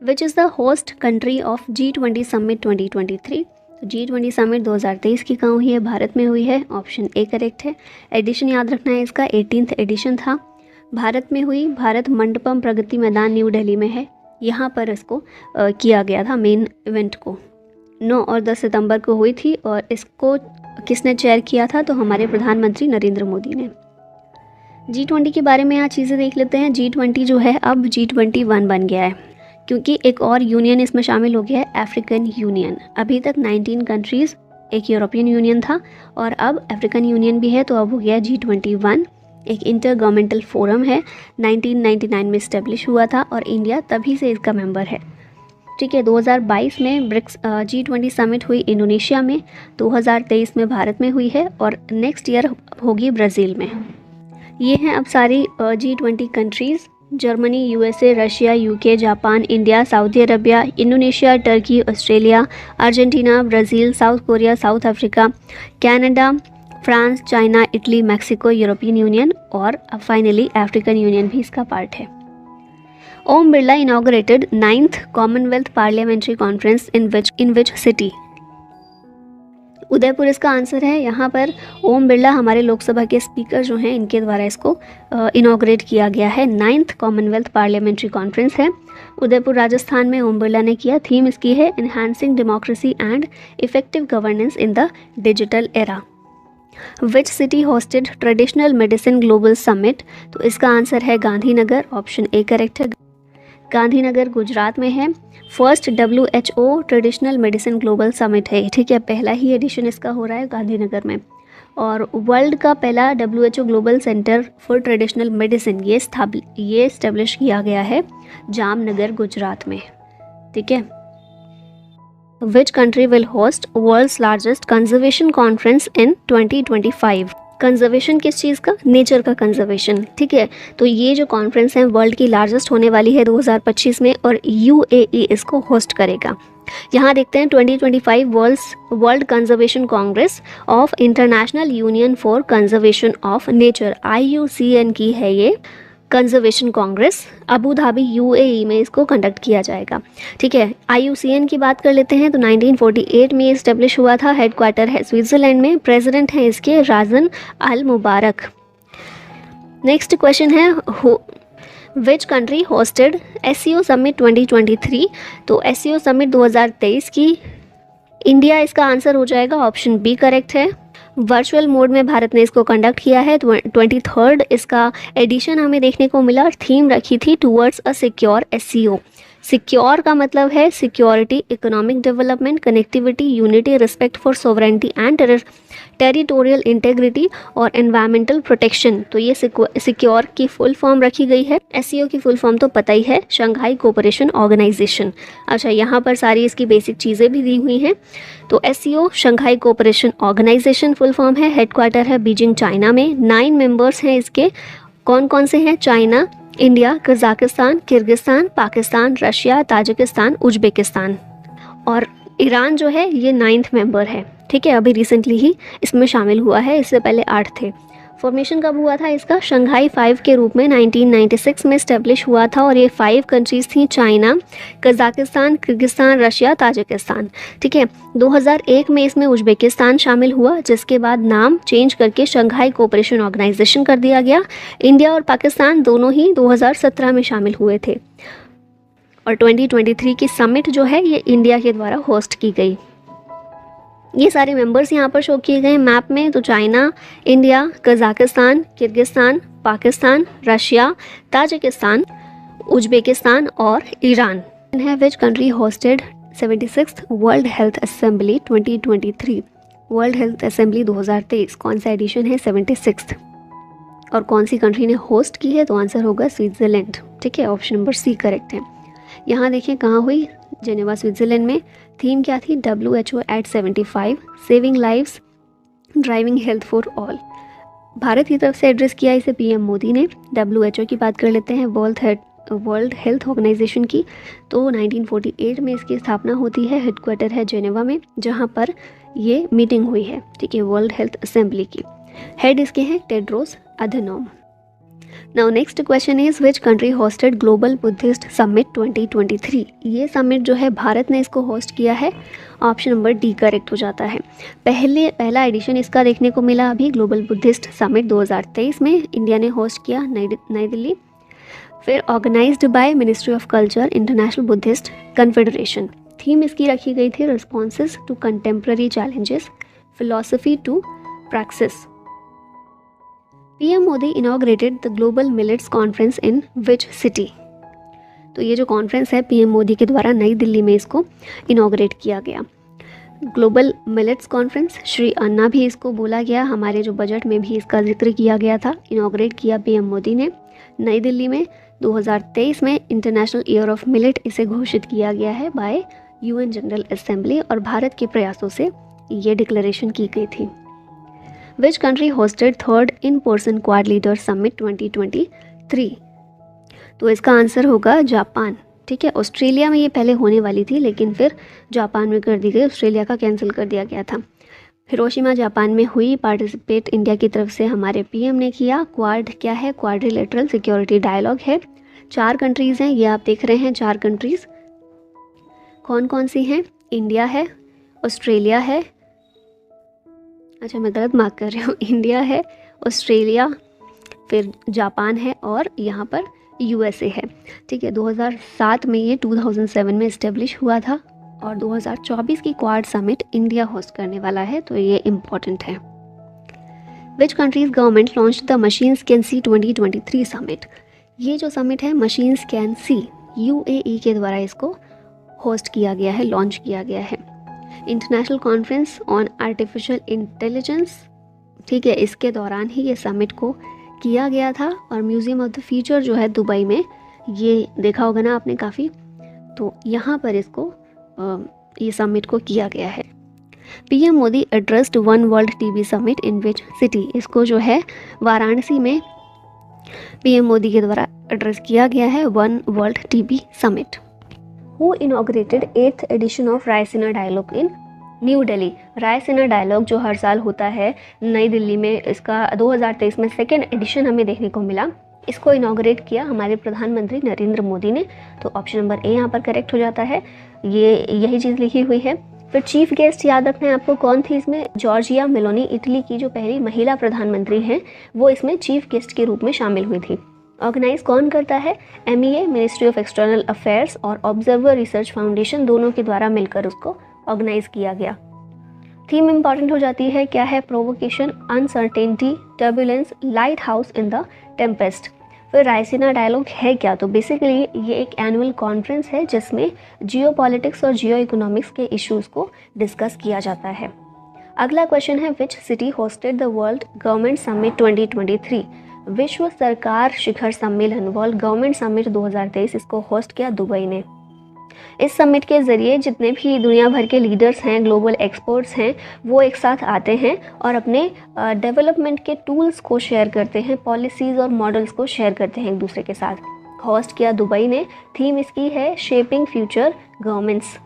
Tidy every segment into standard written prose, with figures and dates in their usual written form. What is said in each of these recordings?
Which is the host country of G20 summit 2023। तो G20 summit 2023 की कहाँ हुई है? भारत में हुई है। ऑप्शन ए करेक्ट है। एडिशन याद रखना है इसका, 18th एडिशन था, भारत में हुई। भारत मंडपम प्रगति मैदान न्यू दिल्ली में है, यहाँ पर इसको किया गया था मेन इवेंट को। 9 और 10 सितंबर को हुई थी और इसको किसने चेयर किया था? तो हमारे प्रधानमंत्री नरेंद्र मोदी ने। G20 के बारे में यहाँ चीज़ें देख लेते हैं। G20 जो है अब G21 बन गया है, क्योंकि एक और यूनियन इसमें शामिल हो गया है, अफ्रीकन यूनियन। अभी तक 19 कंट्रीज़, एक यूरोपियन यूनियन था और अब अफ्रीकन यूनियन भी है, तो अब हो गया G21। एक इंटर गवर्नमेंटल फोरम है, 1999 में इस्टेब्लिश हुआ था और इंडिया तभी से इसका मेंबर है। ठीक है, 2022 में ब्रिक्स G20 समिट हुई इंडोनेशिया में, 2023 में भारत में हुई है और नेक्स्ट ईयर होगी ब्राज़ील में। ये हैं अब सारी G20 countries: Germany, USA, Russia, UK, Japan, India, Saudi Arabia, Indonesia, Turkey, Australia, Argentina, Brazil, South Korea, South Africa, Canada, France, China, Italy, Mexico, European Union और फाइनली अफ्रीकन यूनियन भी इसका part है। Om Birla inaugurated 9th Commonwealth Parliamentary Conference in which city? Udaipur इसका answer है। यहाँ पर ओम बिरला हमारे लोकसभा के स्पीकर जो हैं, इनके द्वारा इसको इनॉग्रेट किया गया है। 9th कॉमनवेल्थ पार्लियामेंट्री कॉन्फ्रेंस है, उदयपुर राजस्थान में ओम बिरला ने किया। थीम इसकी है enhancing democracy and effective governance in the digital era. Which city hosted traditional medicine global summit? तो इसका आंसर है गांधीनगर। ऑप्शन ए करेक्ट है, गांधीनगर गुजरात में है। First WHO traditional medicine global summit है, ठीक है, पहला ही एडिशन इसका हो रहा है गांधीनगर में। और वर्ल्ड का पहला WHO global centre for traditional medicine ये इस्टेब्लिश किया गया है जामनगर गुजरात में। ठीक है। Which country will host world's largest conservation conference in 2025? Conservation किस चीज़ का? नेचर का कंजर्वेशन। ठीक है, तो ये जो कॉन्फ्रेंस है वर्ल्ड की लार्जेस्ट होने वाली है 2025 में और UAE इसको होस्ट करेगा। यहाँ देखते हैं 2025 world conservation Congress of international union for conservation of nature, IUCN की है ये conservation Congress. Abu Dhabi UAE में इसको कंडक्ट किया जाएगा। ठीक है, IUCN की बात कर लेते हैं तो 1948 में इस्टेब्लिश हुआ था, हेडक्वार्टर है स्विट्ज़रलैंड में, प्रेसिडेंट हैं इसके राजन अल मुबारक। नेक्स्ट क्वेश्चन है which country hosted SCO summit 2023? तो SCO समिट 2023 की इंडिया इसका आंसर हो जाएगा। ऑप्शन बी करेक्ट है। वर्चुअल मोड में भारत ने इसको कंडक्ट किया है। 23rd इसका एडिशन हमें देखने को मिला और थीम रखी थी towards a secure SCO। Secure का मतलब है security, economic development, connectivity, unity, respect for sovereignty and territorial integrity और एनवायरमेंटल प्रोटेक्शन। तो ये सिक्योर की फुल फॉर्म रखी गई है। SCO की फुल फॉर्म तो पता ही है, शंघाई कोऑपरेशन ऑर्गेनाइजेशन। अच्छा, यहाँ पर सारी इसकी बेसिक चीज़ें भी दी हुई हैं। तो SCO Shanghai cooperation organisation full form है, हेडक्वार्टर है बीजिंग चाइना में। 9 मेंबर्स हैं इसके। कौन कौन से हैं? China, India, Kazakhstan, Kyrgyzstan, Pakistan, Russia, Tajikistan, Uzbekistan और ईरान जो है ये 9th मेंबर है। ठीक है, अभी रिसेंटली ही इसमें शामिल हुआ है, इससे पहले 8 थे। फॉर्मेशन कब हुआ था इसका? शंघाई 5 के रूप में 1996 में इस्टेब्लिश हुआ था और ये 5 कंट्रीज़ थी, China, Kazakhstan, Kyrgyzstan, Russia, Tajikistan. ठीक है, 2001 में इसमें उज्बेकिस्तान शामिल हुआ, जिसके बाद नाम चेंज करके शंघाई कोऑपरेशन ऑर्गेनाइजेशन कर दिया गया। इंडिया और पाकिस्तान दोनों ही 2017 में शामिल हुए थे और 2023 की समिट जो है ये इंडिया के द्वारा होस्ट की गई। ये सारे मेंबर्स यहाँ पर शो किए गए मैप में। तो China, India, Kazakhstan, Kyrgyzstan, Pakistan, Russia, Tajikistan, Uzbekistan और ईरान है। Which country hosted 76th world health assembly 2023? World health assembly 2023 कौन सा एडिशन है? 76th। और कौन सी कंट्री ने होस्ट की है? तो आंसर होगा स्विट्ज़रलैंड। ठीक है, ऑप्शन नंबर सी करेक्ट है। यहाँ देखें कहाँ हुई? जेनेवा स्विट्ज़रलैंड में। थीम क्या थी? WHO at 75 saving lives driving health for all. Bharat की तरफ से एड्रेस किया इसे PM मोदी ने। WHO की बात कर लेते हैं, वर्ल्ड हेल्थ ऑर्गेनाइजेशन की। तो 1948 में इसकी स्थापना होती है, हेडक्वार्टर है जेनेवा में, जहाँ पर ये मीटिंग हुई है। ठीक है, वर्ल्ड हेल्थ असेंबली की। हेड इसके हैं Tedros Adhanom. Now next question is which country hosted global Buddhist summit 2023। ये समिट जो है भारत ने इसको होस्ट किया है। ऑप्शन नंबर डी करेक्ट हो जाता है। पहला एडिशन इसका देखने को मिला अभी ग्लोबल बुद्धिस्ट समिट 2023 में इंडिया ने होस्ट किया नई दिल्ली। फिर organised by ministry of culture international Buddhist confederation. Theme इसकी रखी गई थी responses to contemporary challenges, philosophy to practice. PM Modi inaugurated the global millets conference in which city. तो ये जो कॉन्फ्रेंस है पीएम मोदी के द्वारा नई दिल्ली में इसको इनॉग्रेट किया गया। ग्लोबल मिलेट्स कॉन्फ्रेंस, श्री अन्ना भी इसको बोला गया, हमारे जो बजट में भी इसका जिक्र किया गया था। इनॉग्रेट किया पीएम मोदी ने नई दिल्ली में। 2023 में इंटरनेशनल ईयर ऑफ मिलेट इसे घोषित किया गया है बाय यूएन जनरल असेंबली और भारत के प्रयासों से ये डिक्लेरेशन की गई थी। विच country hosted third in person quad leader summit 2023। तो इसका आंसर होगा जापान। ठीक है, ऑस्ट्रेलिया में ये पहले होने वाली थी लेकिन फिर जापान में कर दी गई, ऑस्ट्रेलिया का कैंसिल कर दिया गया था। हिरोशिमा जापान में हुई। पार्टिसिपेट इंडिया की तरफ से हमारे पीएम ने किया। क्वाड क्या है? क्वाड्रिलेटरल सिक्योरिटी डायलॉग है। 4 कंट्रीज़ हैं, ये आप देख रहे हैं 4 कंट्रीज़ कौन कौन सी हैं? इंडिया है, ऑस्ट्रेलिया है, अच्छा मैं गलत मार्क कर रही हूँ, इंडिया है, ऑस्ट्रेलिया, फिर जापान है और यहाँ पर यूएसए है। ठीक है, 2007 में ये 2007 में इस्टेब्लिश हुआ था और 2024 की क्वाड समिट इंडिया होस्ट करने वाला है, तो ये इम्पॉर्टेंट है। Which countries government launch the machine scan sea 2023 summit. ये जो समिट है मशीन स्कैन सी, यूएई के द्वारा इसको होस्ट किया गया है, लॉन्च किया गया है। International conference on artificial intelligence, ठीक है, इसके दौरान ही ये समिट को किया गया था और म्यूजियम ऑफ द फ्यूचर जो है दुबई में, ये देखा होगा ना आपने काफ़ी, तो यहाँ पर इसको ये समिट को किया गया है। PM Modi addressed one world TB summit in which city. इसको जो है वाराणसी में पीएम मोदी के द्वारा एड्रेस किया गया है one world TB summit. Who inaugurated 8th edition of Raisina dialogue in New Delhi. Raisina dialogue जो हर साल होता है नई दिल्ली में, इसका 2023 में 2nd एडिशन हमें देखने को मिला। इसको इनॉग्रेट किया हमारे प्रधानमंत्री नरेंद्र मोदी ने, तो ऑप्शन नंबर ए यहाँ पर करेक्ट हो जाता है। ये यही चीज़ लिखी हुई है। फिर चीफ गेस्ट याद रखना है आपको कौन थी इसमें? जॉर्जिया मेलोनी, इटली की जो पहली महिला प्रधानमंत्री हैं, वो इसमें चीफ गेस्ट के रूप में शामिल हुई थी। ऑर्गेनाइज कौन करता है? MEA, ministry of external affairs और ऑब्जर्वर रिसर्च फाउंडेशन, दोनों के द्वारा मिलकर उसको ऑर्गेनाइज किया गया। थीम इंपॉर्टेंट हो जाती है, क्या है? Provocation, uncertainty, turbulence, light house in the Tempest. फिर रायसीना डायलॉग है क्या? तो बेसिकली ये एक एनुअल कॉन्फ्रेंस है जिसमें जियो पॉलिटिक्स और जियो इकोनॉमिक्स के इश्यूज़ को डिस्कस किया जाता है। अगला क्वेश्चन है which city hosted the world government summit 2023। विश्व सरकार शिखर सम्मेलन वर्ल्ड गवर्नमेंट समिट 2023 इसको होस्ट किया दुबई ने। इस समिट के ज़रिए जितने भी दुनिया भर के लीडर्स हैं, ग्लोबल एक्सपर्ट्स हैं, वो एक साथ आते हैं और अपने डेवलपमेंट के टूल्स को शेयर करते हैं, पॉलिसीज़ और मॉडल्स को शेयर करते हैं एक दूसरे के साथ। होस्ट किया दुबई ने। थीम इसकी है shaping future governments.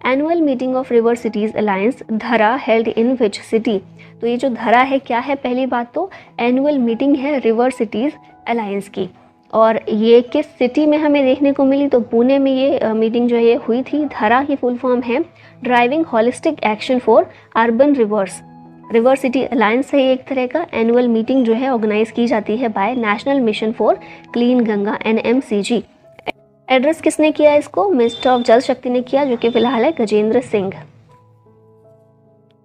Annual meeting of river cities alliance धरा हेल्ड इन विच सिटी। तो ये जो धरा है क्या है? पहली बात तो एनुअल मीटिंग है रिवर सिटीज़ अलायंस की, और ये किस सिटी में हमें देखने को मिली? तो पुणे में ये मीटिंग जो है ये हुई थी। धरा की फुल फॉर्म है driving holistic action for urban reverse. River city alliance है एक तरह का। एनुअल मीटिंग जो है ऑर्गेनाइज की जाती है by national mission for clean Ganga NMCG। Address किसने किया इसको? मिनिस्टर ऑफ जल शक्ति ने किया, जो कि फिलहाल है Gajendra Singh.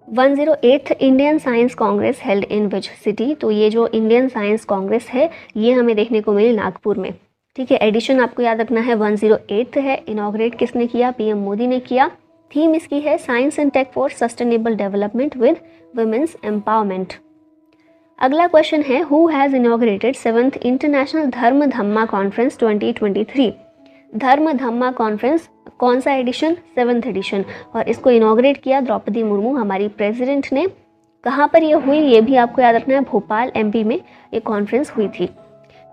108th Indian science Congress held in which city. तो ये जो इंडियन साइंस कांग्रेस है ये हमें देखने को मिली नागपुर में। ठीक है, एडिशन आपको याद रखना है 108th है। इनॉग्रेट किसने किया? पीएम मोदी ने किया। थीम इसकी है science and tech for sustainable development with women's empowerment. अगला क्वेश्चन है who has inaugurated 7th international Dharma Dhamma conference 2023। धर्म धम्मा कॉन्फ्रेंस कौन सा एडिशन? 7th एडिशन, और इसको इनॉग्रेट किया द्रौपदी मुर्मू हमारी प्रेसिडेंट ने। कहाँ पर ये हुई ये भी आपको याद रखना है, भोपाल MP में ये कॉन्फ्रेंस हुई थी।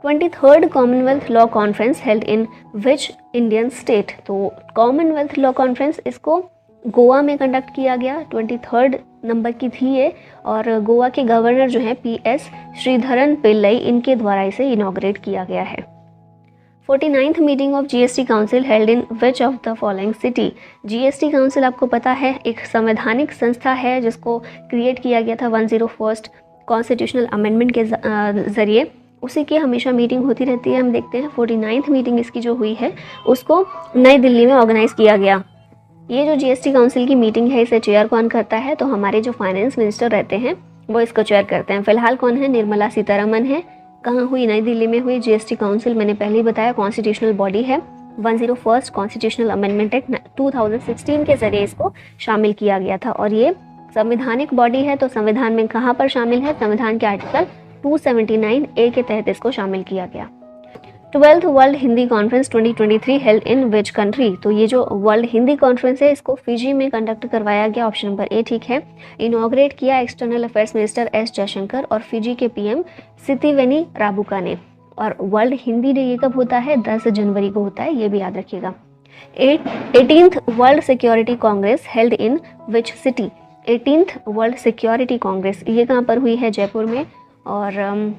23rd Commonwealth law conference held in which Indian state. तो कॉमनवेल्थ लॉ कॉन्फ्रेंस इसको गोवा में कंडक्ट किया गया। 23rd नंबर की थी ये, और गोवा के गवर्नर जो हैं PS श्रीधरन पिल्लई, इनके द्वारा इसे इनॉग्रेट किया गया है। 49th meeting of GST council held in which of the following city. GST council आपको पता है एक संवैधानिक संस्था है जिसको क्रिएट किया गया था 101st कॉन्स्टिट्यूशनल अमेंडमेंट के ज़रिए। उसी की हमेशा मीटिंग होती रहती है। हम देखते हैं 49th मीटिंग इसकी जो हुई है उसको नई दिल्ली में ऑर्गेनाइज़ किया गया। ये जो GST काउंसिल की मीटिंग है इसे चेयर कौन करता है, तो हमारे जो फाइनेंस मिनिस्टर रहते हैं वो इसको चेयर करते हैं। फिलहाल कौन है, निर्मला सीतारमन है। कहाँ हुई, नई दिल्ली में हुई। GST काउंसिल मैंने पहले ही बताया कॉन्स्टिट्यूशनल बॉडी है। 101st कॉन्स्टिट्यूशनल अमेंडमेंट एक्ट 2016 के जरिए इसको शामिल किया गया था, और ये संवैधानिक बॉडी है। तो संविधान में कहाँ पर शामिल है, संविधान के आर्टिकल 279A के तहत इसको शामिल किया गया। 12th world Hindi conference 2023 held in which country. तो ये जो वर्ल्ड हिंदी कॉन्फ्रेंस है इसको फिजी में कंडक्ट करवाया गया। ऑप्शन नंबर ए ठीक है। इनॉग्रेट किया external affairs minister S Jaishankar और फिजी के PM सितिवेनी राबुका ने। और वर्ल्ड हिंदी डे ये कब होता है, 10 जनवरी को होता है, ये भी याद रखिएगा। 18th world security Congress held in which city. 18th world security Congress ये कहाँ पर हुई है, जयपुर में। और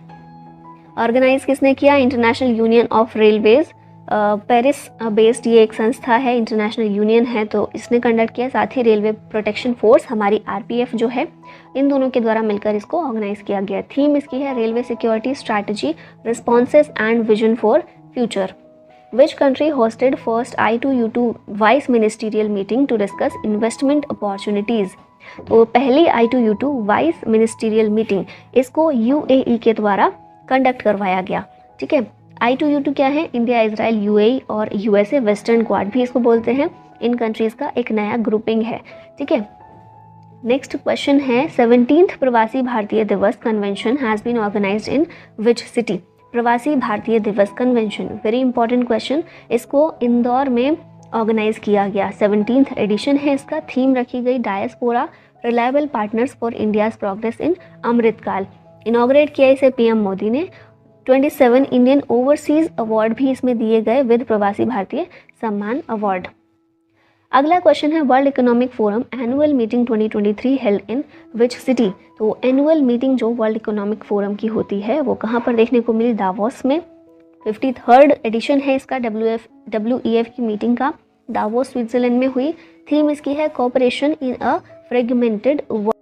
ऑर्गेनाइज किसने किया, international union of railways Paris based ये एक संस्था है, इंटरनेशनल यूनियन है, तो इसने कंडक्ट किया। साथ ही रेलवे प्रोटेक्शन फोर्स हमारी RPF जो है, इन दोनों के द्वारा मिलकर इसको ऑर्गेनाइज किया गया। थीम इसकी है railway security strategy responses and vision for future. Which country hosted first I2U2 vice ministerial meeting to discuss investment opportunities. तो पहली I2U2 वाइस मिनिस्टीरियल मीटिंग इसको UAE के द्वारा कंडक्ट करवाया गया। ठीक है, I2U2 क्या है, इंडिया, इजराइल, UAE और USA वेस्टर्न क्वाड भी इसको बोलते हैं। इन कंट्रीज़ का एक नया ग्रुपिंग है। ठीक है, नेक्स्ट क्वेश्चन है 17th Pravasi Bharatiya Divas convention has been organised in which city. Pravasi Bharatiya Divas convention, very important question, इसको इंदौर में ऑर्गेनाइज किया गया। 17th एडिशन है इसका। थीम रखी गई diaspora reliable partners for India's progress in Amritkaal. Inaugurate किया इसे PM मोदी ने। 27 इंडियन ओवरसीज अवार्ड भी इसमें दिए गए विद प्रवासी भारतीय सम्मान अवार्ड। अगला क्वेश्चन है world economic forum annual meeting 2023 held in which city. तो एनुअल मीटिंग जो वर्ल्ड इकोनॉमिक फोरम की होती है वो कहाँ पर देखने को मिली, दावोस में। 53rd एडिशन है इसका WEF की मीटिंग का, दावोस स्विट्जरलैंड में हुई। थीम इसकी है कोऑपरेशन इन अ फ्रेगमेंटेड वर्ल्ड।